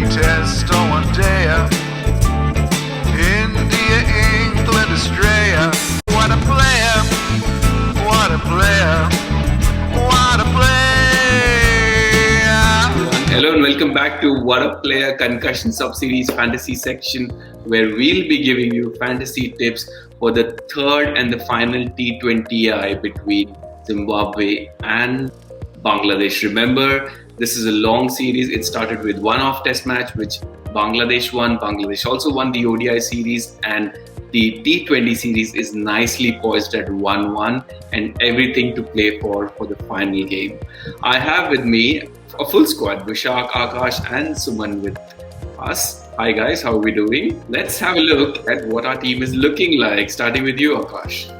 Test on one day. India, England, Australia. What a player! What a player! What a player! Hello and welcome back to Waadaplaya Concussion Sub-Series Fantasy section, where we'll be giving you fantasy tips for the third and the final T20I between Zimbabwe and Bangladesh. Remember, this is a long series. It started with one-off test match, which Bangladesh won. Bangladesh also won the ODI series, and the T20 series is nicely poised at 1-1 and everything to play for the final game. I have with me a full squad, Vishak, Akash and Suman with us. Hi guys, how are we doing? Let's have a look at what our team is looking like, starting with you, Akash.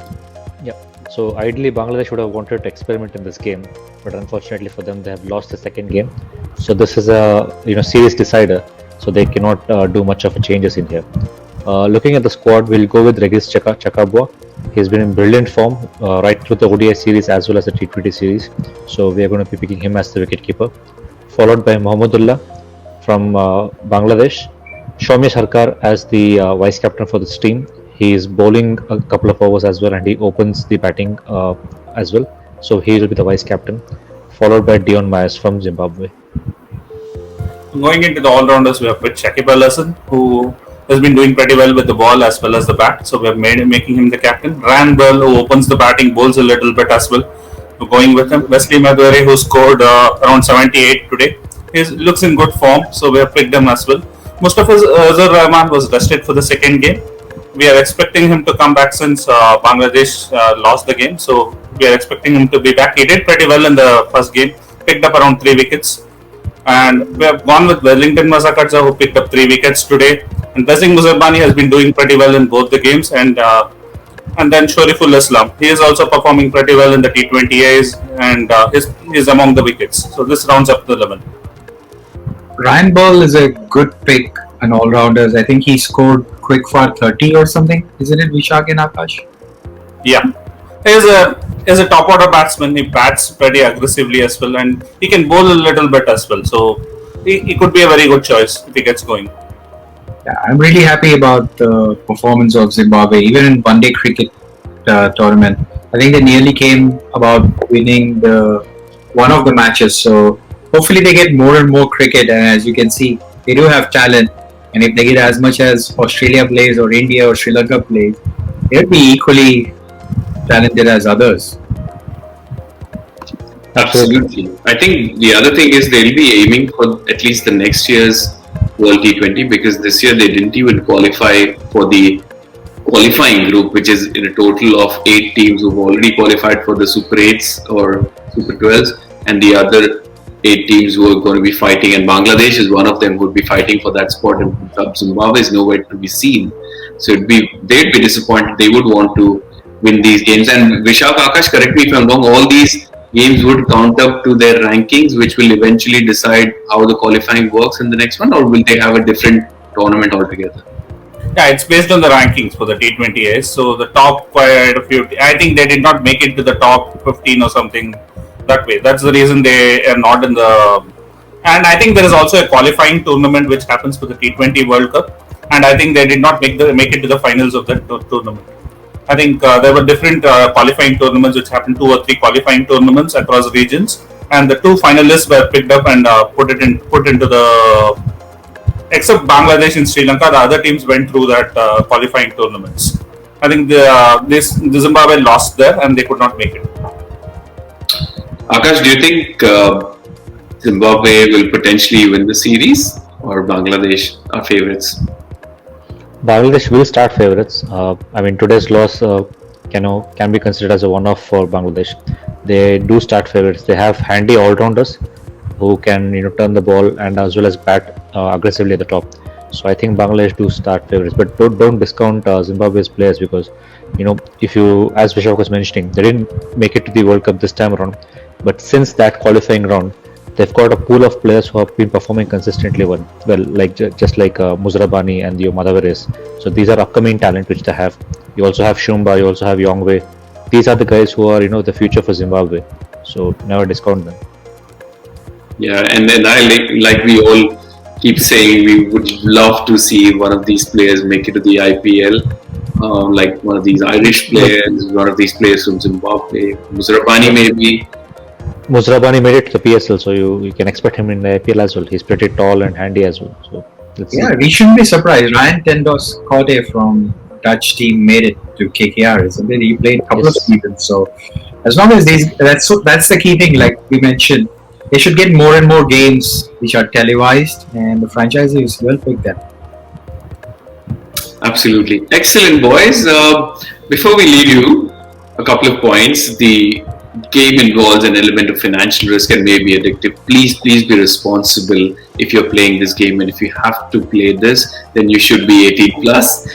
Yeah, so ideally Bangladesh would have wanted to experiment in this game, but unfortunately for them they have lost the second game. So this is a series decider, so they cannot do much of a changes in here. Looking at the squad, we'll go with Regis Chakabua. He's been in brilliant form right through the ODI series as well as the T20 series. So we are going to be picking him as the wicketkeeper. Followed by Mohammedullah from Bangladesh. Soumya Sarkar as the vice captain for this team. He is bowling a couple of overs as well, and he opens the batting as well. So he will be the vice captain. Followed by Dion Myers from Zimbabwe. Going into the all-rounders, we have put Shakib Al Hasan, who has been doing pretty well with the ball as well as the bat. So we have making him the captain. Burl, who opens the batting, bowls a little bit as well. We're going with him. Wesley Madhevere, who scored around 78 today. He looks in good form, so we have picked him as well. Mustafa Azhar Rahman was rested for the second game. We are expecting him to come back since Bangladesh lost the game. So we are expecting him to be back. He did pretty well in the first game. Picked up around 3 wickets. And we have gone with Wellington Masakadza, who picked up 3 wickets today. And Blessing Muzarbani has been doing pretty well in both the games. And then Shoriful Islam. He is also performing pretty well in the T20As and is among the wickets. So this rounds up the 11. Ryan Burl is a good pick, an all-rounders. I think he scored quick for 30 or something. Isn't it, Vishak and Akash? Yeah. He's a top-order batsman. He bats pretty aggressively as well, and he can bowl a little bit as well. So he could be a very good choice if he gets going. Yeah, I'm really happy about the performance of Zimbabwe, even in one-day cricket tournament. I think they nearly came about winning one of the matches. So hopefully they get more and more cricket, and as you can see, they do have talent. And if they get as much as Australia plays or India or Sri Lanka plays, they'll be equally talented as others. Absolutely. I think the other thing is they'll be aiming for at least the next year's World T20, because this year they didn't even qualify for the qualifying group, which is in a total of 8 teams who've already qualified for the Super 8s or Super 12s, and the other 8 teams who are going to be fighting, and Bangladesh is one of them who would be fighting for that spot, and Zimbabwe is nowhere to be seen. So they'd be disappointed. They would want to win these games. And Vishak, Akash, correct me if I'm wrong, all these games would count up to their rankings, which will eventually decide how the qualifying works in the next one, or will they have a different tournament altogether? Yeah, it's based on the rankings for the T20As. So the top quite a few, I think they did not make it to the top 15 or something that way. That's the reason they are not in the. And I think there is also a qualifying tournament which happens for the T20 World Cup, and I think they did not make it to the finals of that tournament. I think there were different qualifying tournaments which happened, 2 or 3 qualifying tournaments across regions, and the 2 finalists were picked up and put into the. Except Bangladesh and Sri Lanka, the other teams went through that qualifying tournaments. I think the Zimbabwe lost there and they could not make it. Akash, do you think Zimbabwe will potentially win the series, or Bangladesh are favourites? Bangladesh will start favourites. Today's loss can be considered as a one-off for Bangladesh. They do start favourites. They have handy all-rounders who can turn the ball and as well as bat aggressively at the top. So I think Bangladesh do start favourites, but don't discount Zimbabwe's players, because if you, as Vishak was mentioning, they didn't make it to the World Cup this time around, but since that qualifying round, they've got a pool of players who have been performing consistently well, like just like Muzrabani and the Madheveres. So these are upcoming talent which they have. You also have Shumba, you also have Yongwei. These are the guys who are the future for Zimbabwe. So never discount them. Yeah, and then I like we all keep saying we would love to see one of these players make it to the IPL. Like one of these Irish players, one of these players from Zimbabwe, Musrabani maybe. Musrabani made it to the PSL, so you can expect him in the IPL as well. He's pretty tall and handy as well. So let's Yeah, see. we shouldn't be surprised. Ryan Tendos Corte from Dutch team made it to KKR, isn't it? He played a couple of Yes. seasons. So as long as that's the key thing. Like we mentioned, they should get more and more games which are televised, and the franchises will pick them. Absolutely. Excellent, boys. Before we leave you, a couple of points. The game involves an element of financial risk and may be addictive. Please be responsible if you're playing this game, and if you have to play this, then you should be 18 plus.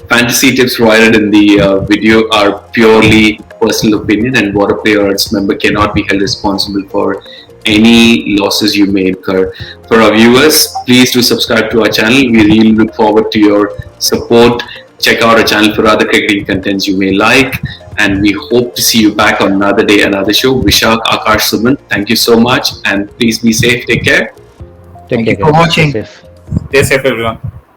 Fantasy tips provided in the video are purely personal opinion, and Waadaplaya or its member cannot be held responsible for any losses you may incur. For our viewers, please do subscribe to our channel. We really look forward to your support. Check out our channel for other cricketing contents you may like, and we hope to see you back on another day, another show. Vishak, Akash, Suman, thank you so much, and please be safe. Take care. Take Thank you care, for guys. watching. Stay safe. Stay safe, everyone.